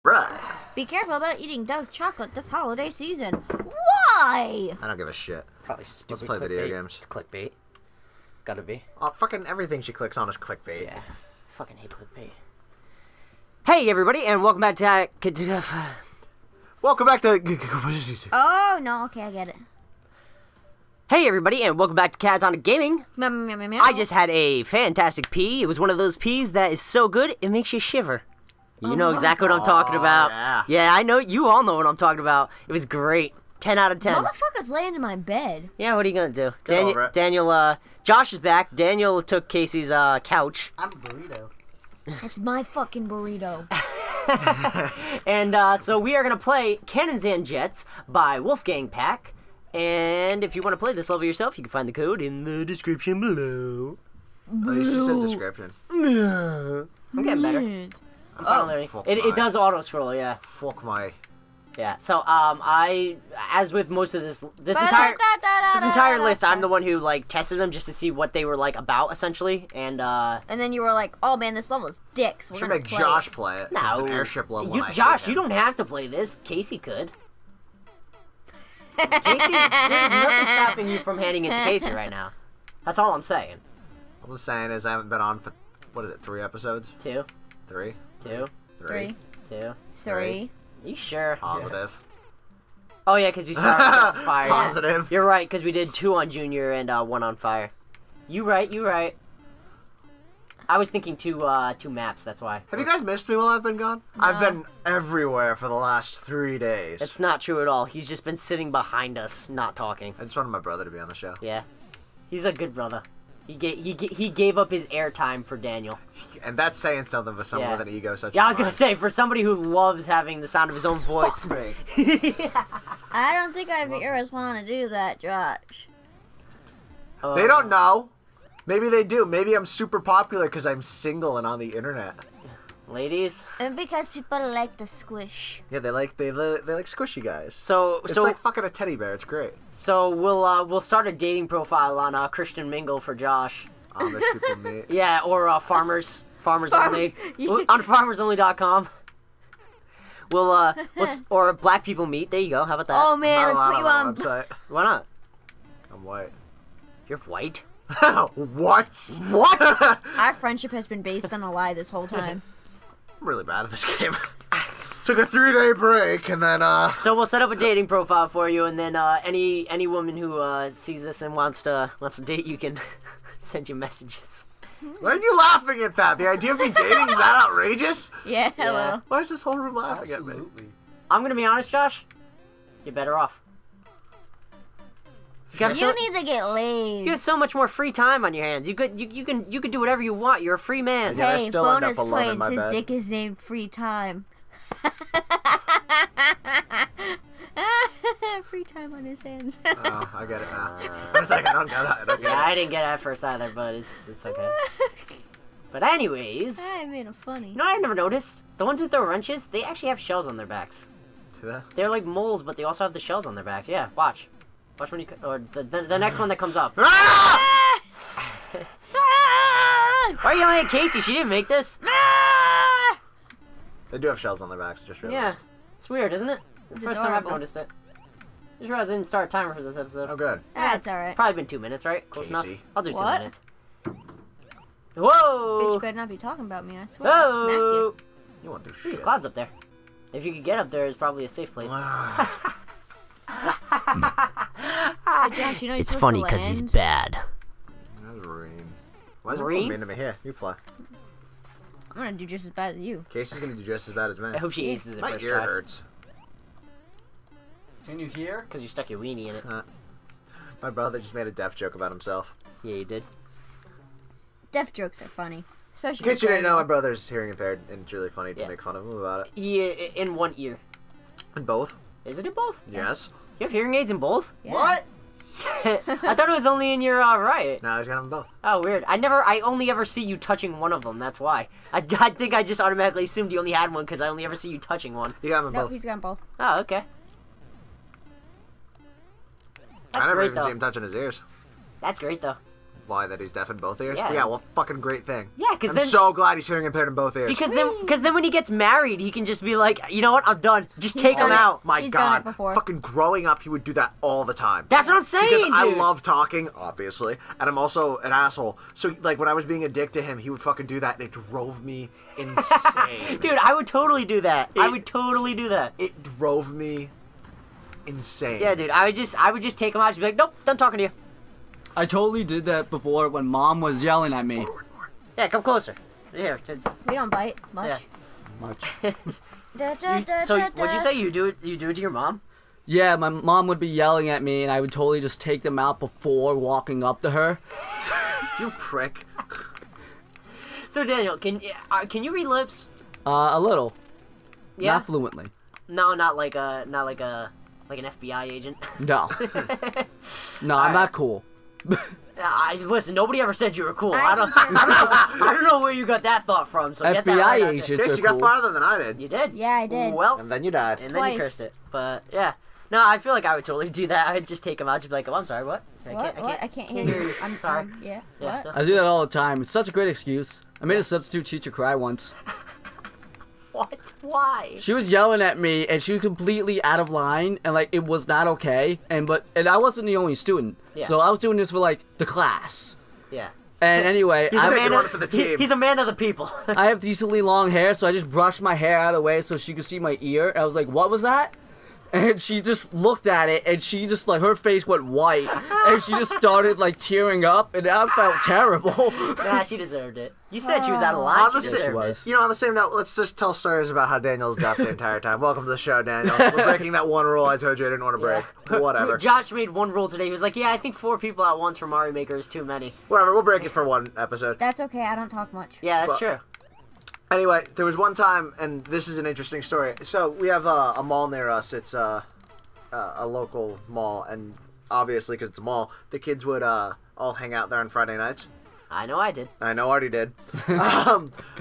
Right. Be careful about eating dark chocolate this holiday season. Why? I don't give a shit. Probably stupid. Let's play video games. It's clickbait. Gotta be. Oh, fucking everything she clicks on is clickbait. Yeah. Fucking hate clickbait. Hey, everybody, and welcome back to... Welcome back to... Oh, no. Okay, I get it. Hey, everybody, and welcome back to Catatonic Gaming. Meow, meow, meow, meow. I just had a fantastic pee. It was one of those pees that is so good, it makes you shiver. You know exactly what I'm talking about. Yeah. I know. You all know what I'm talking about. It was great. 10 out of 10. Motherfucker's laying in my bed. Yeah, what are you gonna do? over it. Daniel, Josh is back. Daniel took Casey's, couch. I'm a burrito. It's my fucking burrito. And, so we are gonna play Cannons and Jets by WlFgngPck. And if you want to play this level yourself, you can find the code in the description below. At least you said description. I'm getting better. I'm finally fuck learning. It does auto-scroll, yeah. Fuck my... Yeah, so, as with most of this entire list, I'm the one who, like, tested them just to see what they were, like, about, essentially, and then you were like, oh man, this level's dicks. We're should gonna make play Josh it. play it. no. It's an airship level. and I hate Josh, him. you don't have to play this. Casey could. Casey, there's nothing stopping you from handing it to Casey right now. That's all I'm saying. All I'm saying is I haven't been on for, what is it, 3 episodes? 2, 3? 2, 3, 2. 3. You sure? Positive. Yes. Oh yeah, because we started on fire. Positive. You're right, because we did 2 on Junior and 1 on fire. You right. I was thinking two maps, that's why. Have you guys missed me while I've been gone? No. I've been everywhere for the last 3 days. That's not true at all. He's just been sitting behind us, not talking. I just wanted my brother to be on the show. Yeah. He's a good brother. He gave up his airtime for Daniel. And that's saying something for someone Yeah. with an ego such Yeah, as I was gonna mine. say, for somebody who loves having the sound of his own voice. Fuck me. I don't think I ever want to do that, Josh. They don't know. Maybe they do. Maybe I'm super popular because I'm single and on the internet. Ladies. And because people like the squish. Yeah, they like squishy guys. So It's like fucking a teddy bear. It's great. So we'll start a dating profile on Christian Mingle for Josh. Amish people meet. Yeah, or farmers only on farmersonly.com. We'll or black people meet. There you go. How about that? Oh man, Not let's put you allowed on. the website. Why not? I'm white. You're white. What? What? Our friendship has been based on a lie this whole time. I'm really bad at this game. Took a 3-day break and then So we'll set up a dating profile for you, and then any woman who sees this and wants to date you can send you messages. Why are you laughing at that? The idea of me dating is that outrageous? Yeah, Yeah. well. Why is this whole room laughing at me? Absolutely. I'm gonna be honest, Josh. You're better off. You have, You need to get laid. you have so much more free time on your hands. You could do whatever you want. You're a free man. Yeah, I Hey, still end bonus up alone in points. my His bed. dick is named Free Time. Free time on his hands. Oh, I get it now. Wait a second, I don't get it. I don't get Yeah, it. I didn't get it at first either, but it's okay. But anyways, I made it funny. you know what I never noticed? The ones who throw wrenches, they actually have shells on their backs. See that? They're like moles, but they also have the shells on their backs. Yeah, watch. Watch when you... Or the next one that comes up. Ah! Why are you yelling at Casey? She didn't make this. They do have shells on their backs, just Yeah. realized. It's weird, isn't it? The It's first time I've adorable. noticed it. Just realized I didn't start a timer for this episode. Oh, good. That's alright. Probably been 2 minutes, right? Close Casey. enough. I'll do 2 What? minutes. Bitch, Whoa! you better not be talking about me, I swear. I'll smack you. Whoa! You won't do There's shit. clouds up there. If you could get up there, it's probably a safe place. Ah. Hey, Josh, you know you're supposed to land? bad. That's rain. Why is Rain? everyone mean to me? Here, you play. I'm gonna do just as bad as you. Casey's gonna do just as bad as me. I hope she aces it My first ear try. hurts. Can you hear? Because you stuck your weenie in it. My brother just made a deaf joke about himself. Yeah, you did. Deaf jokes are funny. Especially In case you with didn't know, my Daniel. brother's hearing impaired, and it's really funny to Yeah. make fun of him about it. In one ear. And both? Is it in both? Yes. You have hearing aids in both? Yeah. What? I thought it was only in your right. No, he's got them both. Oh, weird. I only ever see you touching one of them. That's why. I think I just automatically assumed you only had one because I only ever see you touching one. You got them Nope, both. he's got both. Oh, okay. That's I never great even though. see him touching his ears. That's great though. Why, that he's deaf in both ears? Yeah. Yeah, well, fucking great thing. Yeah, because I'm then so glad he's hearing impaired in both ears. because then when he gets married, he can just be like, you know what, I'm done. Just take him done it. out. My He's done God, it before. fucking growing up, he would do that all the time. That's what I'm saying, Because dude. I love talking, obviously, and I'm also an asshole. So, like, when I was being a dick to him, he would fucking do that, and it drove me insane. Dude, I would totally do that. I It- would totally do that. It drove me insane. Yeah, dude, I would just take him out and be like, nope, done talking to you. I totally did that before when Mom was yelling at me. Yeah, come closer. Here. We don't bite much. Yeah. Much. So what'd you say? You do it to your mom? Yeah, my mom would be yelling at me, and I would totally just take them out before walking up to her. You prick. So Daniel, can you read lips? A little. Yeah. Not fluently. No, not like an FBI agent. No. No, I'm not cool. Listen, nobody ever said you were cool. I I don't know where you got that thought from. So get that FBI right out there. agents Case, are you got cool. farther than I did. You did. Yeah, I did. Well, And then you died. and then you Twice. cursed it. But yeah. No, I feel like I would totally do that. I'd just take him out, just be like, "Oh, I'm sorry, what? What? I can't hear you. I'm sorry." Yeah. Yeah. What? I do that all the time. It's such a great excuse. I made a substitute teacher cry once. What? Why? She was yelling at me, and she was completely out of line, and like it was not okay. And I wasn't the only student, Yeah. so I was doing this for like the class. Yeah. And anyway, He's a I'm man running of for the team. He's a man of the people. I have decently long hair, so I just brushed my hair out of the way so she could see my ear. And I was like, "What was that?" And she just looked at it, and she just like her face went white, and she just started like tearing up, and I felt terrible. Nah, she deserved it. You said she was out of line. On She the sa- deserved She was. it. You know, on the same note, let's just tell stories about how Daniel's deaf the entire time. Welcome to the show, Daniel. We're breaking that one rule I told you I didn't want to break. Whatever. Josh made one rule today. He was like, "Yeah, I think 4 people at once for Mario Maker is too many." Whatever, we'll break it for one episode. That's okay. I don't talk much. Yeah, that's Well- true. Anyway, there was one time, and this is an interesting story. So we have a mall near us. It's a local mall, and obviously, because it's a mall, the kids would all hang out there on Friday nights. I know I did. I know Artie did.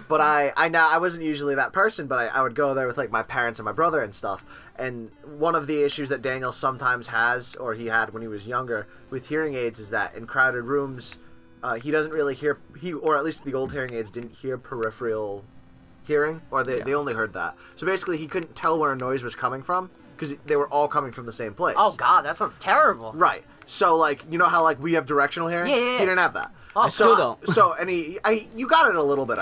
But I wasn't usually that person, but I would go there with like my parents and my brother and stuff. And one of the issues that Daniel sometimes has, or he had when he was younger, with hearing aids is that in crowded rooms, he doesn't really hear, or at least the old hearing aids didn't hear peripheral hearing, or they only heard that. So basically he couldn't tell where a noise was coming from, because they were all coming from the same place. Oh God, that sounds terrible. Right. So, like, you know how, like, we have directional hearing? Yeah, yeah, yeah. He didn't have that. Oh, I still don't. So, and you got it a little bit,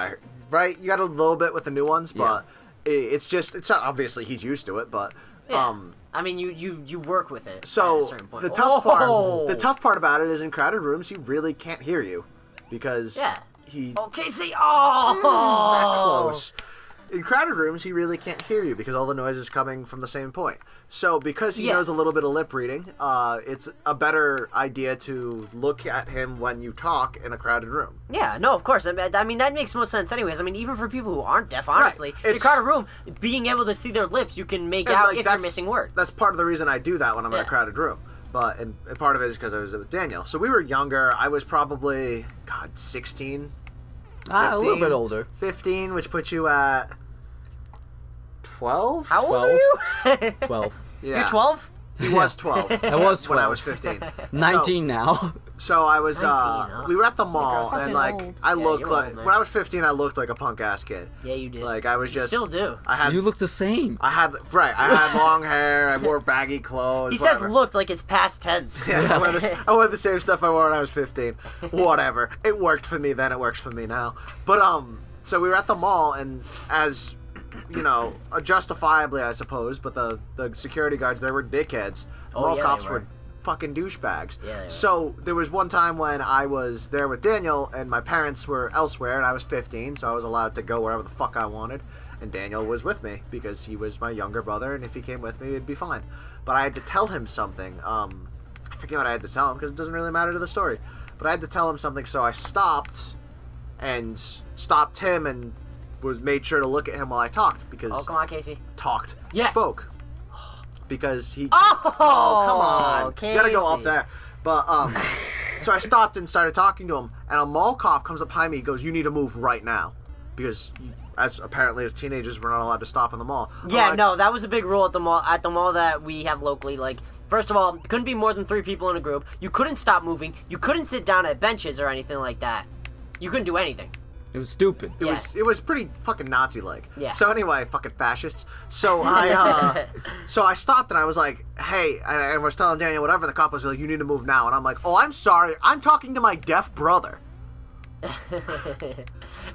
right? You got it a little bit with the new ones, but it's not, obviously he's used to it, but, Yeah. I mean, you work with it at a so, certain point. the Oh! tough part about it is in crowded rooms, he really can't hear you, because Yeah. he, Oh, Casey! Oh! that close. In crowded rooms, he really can't hear you because all the noise is coming from the same point. So, because he Yeah. knows a little bit of lip reading, it's a better idea to look at him when you talk in a crowded room. Yeah, no, of course. I mean, that makes most sense anyways. I mean, even for people who aren't deaf, honestly. In a It's- crowded room, being able to see their lips, you can make And, out like, if you're missing words. That's part of the reason I do that when I'm in Yeah. a crowded room. But and part of it is because I was with Daniel. So we were younger. I was probably, 16, A little 15, bit older. 15, which puts you at 12? How old 12. are you? 12. Yeah. You're 12? He was 12. I was 12. When I was 15. 19 now. So I was, 19, huh? we were at the mall, fucking and like, old. I Yeah, looked you're like, old, man. when I was 15, I looked like a punk ass kid. Yeah, you did. Like, I was You just, still do. I had, You look the same. I had long hair, I wore baggy clothes. He says whatever. looked like it's past tense. Yeah, I wore the same stuff I wore when I was 15. Whatever. It worked for me then, it works for me now. But, so we were at the mall, and as, you know, justifiably, I suppose, but the security guards there were dickheads. Oh, Mall yeah, cops they were were. fucking douchebags. Yeah, they were. So there was one time when I was there with Daniel, and my parents were elsewhere, and I was 15, so I was allowed to go wherever the fuck I wanted. And Daniel was with me because he was my younger brother, and if he came with me, it'd be fine. But I had to tell him something. I forget what I had to tell him because it doesn't really matter to the story. But I had to tell him something, so I stopped him and made sure to look at him while I talked because Oh, come on, Casey. Yes. spoke because he. Oh, come on! Casey. You gotta go up there. But so I stopped and started talking to him, and a mall cop comes up behind me. He goes, "You need to move right now," because as teenagers, we're not allowed to stop in the mall. I'm Yeah, like, no, that was a big rule at the mall. At the mall that we have locally, like First of all, couldn't be more than 3 people in a group. You couldn't stop moving. You couldn't sit down at benches or anything like that. You couldn't do anything. It was stupid. It was pretty fucking Nazi-like. Yeah. So anyway, fucking fascists. So I stopped and I was like, hey, I was telling Daniel whatever. The cop was like, you need to move now. And I'm like, oh, I'm sorry. I'm talking to my deaf brother.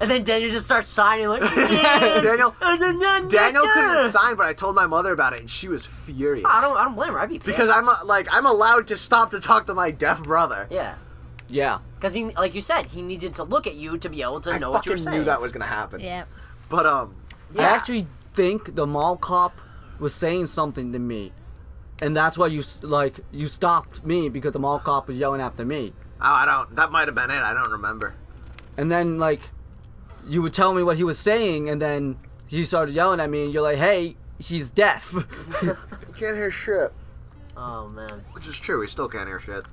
And then Daniel just starts signing like Daniel couldn't sign, but I told my mother about it and she was furious. I don't blame her. I'd be pissed. Because I'm allowed to stop to talk to my deaf brother. Yeah. Yeah. Because he, like you said, he needed to look at you to be able to know what you were saying. I fucking knew that was gonna happen. Yeah. But I actually think the mall cop was saying something to me, and that's why you stopped me because the mall cop was yelling after me. Oh, that might have been it. I don't remember. And then you would tell me what he was saying, and then he started yelling at me, and you're like, hey, he's deaf. You can't hear shit. Oh man. Which is true. We still can't hear shit.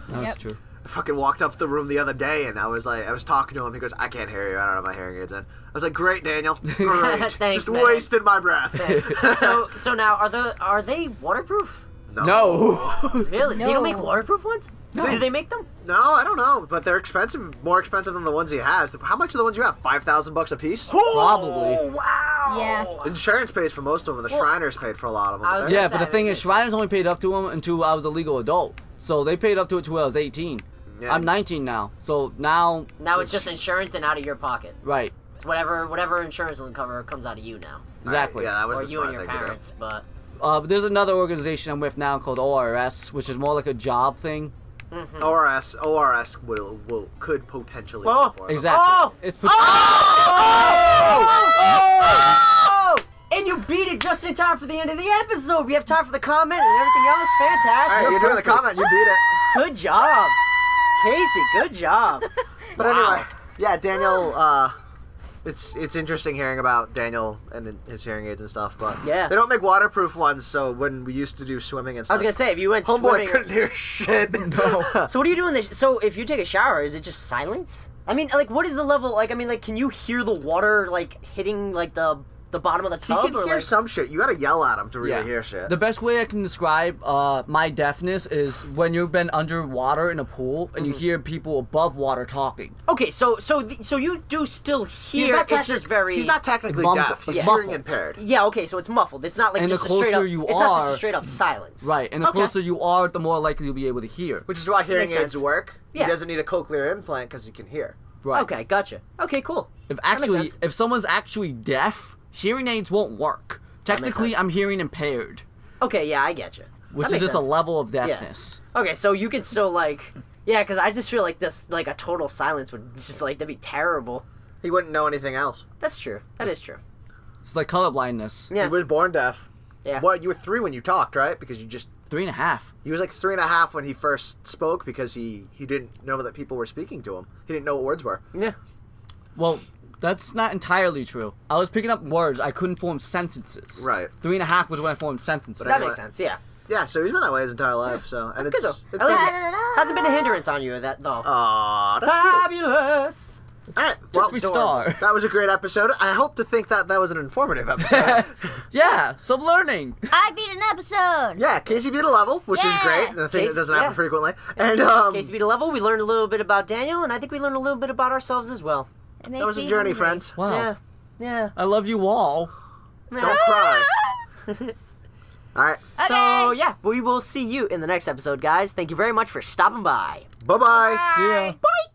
That's true. I fucking walked up the room the other day and I was talking to him. He goes, I can't hear you. I don't have my hearing aids in. I was like, great, Daniel. Great. Thanks, Just man. wasted my breath. So now are they waterproof? No. Really? No. They don't make waterproof ones? No. Do they make them? No, I don't know, but they're expensive, more expensive than the ones he has. How much are the ones you have? $5,000 a piece? Probably. Oh, wow. Yeah. Insurance pays for most of them. The Shriners paid for a lot of them. I was Yeah, gonna but the say, thing is, Shriners only paid up to him until I was a legal adult. So they paid up to it till I was 18. Yeah. I'm 19 now. So now Now it's just insurance and out of your pocket. right. It's whatever insurance doesn't cover comes out of you now. Exactly. Yeah, that was Or the you and smart your thing to do. parents, but But there's another organization I'm with now called ORS, which is more like a job thing. ORS could potentially. Oh, pay for it. Exactly. Oh! It's Oh! And you beat it just in time for the end of the episode. We have time for the comment and everything else. Fantastic. All right, you're doing the comment. You beat it. Good job. Casey, good job. But Wow. anyway, yeah, Daniel. It's interesting hearing about Daniel and his hearing aids and stuff, but Yeah. they don't make waterproof ones. So when we used to do swimming and I stuff, was gonna say if you went homeboy swimming. couldn't hear shit. No. So what do you do in this? So if you take a shower, is it just silence? I mean, like, what is the level? Like, I mean, like, can you hear the water like hitting like the bottom of the He tub? can or hear like, some shit. You gotta yell at him to really Yeah. hear shit. The best way I can describe my deafness is when you've been underwater in a pool and you hear people above water talking. Okay, so you do still hear. It's just very. He's not technically Mumbled. deaf. He's Yeah. hearing Muffled. impaired. Yeah, okay, so it's muffled. It's not like And just the a straight closer up. you It's not just are- a straight up silence. Right, and the Okay. closer you are, the more likely you'll be able to hear. Which is why hearing Makes aids sense. work. Yeah. He doesn't need a cochlear implant because he can hear. Right. Okay, gotcha. Okay, cool. If sense. someone's actually deaf, hearing aids won't work. Technically, sense. I'm hearing impaired, Okay, yeah, I get you. which That is makes just a sense. level of deafness. Okay, so you can still like. Yeah, because I just feel like this, like a total silence would just like that'd be terrible. He wouldn't know anything else. That's true. That is true. It's like colorblindness. Yeah. He was born deaf. Yeah. What? You were 3 when you talked, right? Because you just. 3.5. He was like 3.5 when he first spoke because he didn't know that people were speaking to him. He didn't know what words were. Yeah. Well, that's not entirely true. I was picking up words. I couldn't form sentences. Right. 3.5 was when I formed sentences. But That anyway. makes sense. Yeah. Yeah, so he's been that way his entire life. So and That's it's good it's though. At least busy. it hasn't been a hindrance on you that though. Aw, that's cute. Fabulous. All right, well, Jeffree Star. that was a great episode. I hope to think that was an informative episode. Yeah, some learning. I beat an episode. Yeah, Casey beat a level, which is Yeah. great. The thing that Casey- doesn't happen yeah. frequently. And Casey beat a level. We learned a little bit about Daniel, and I think we learned a little bit about ourselves as well. It makes that was a me journey, hungry. friends. Wow. Yeah. Yeah. I love you all. Don't cry. All right, Okay. So yeah, we will see you in the next episode, guys. Thank you very much for stopping by. bye-bye. See ya. Bye.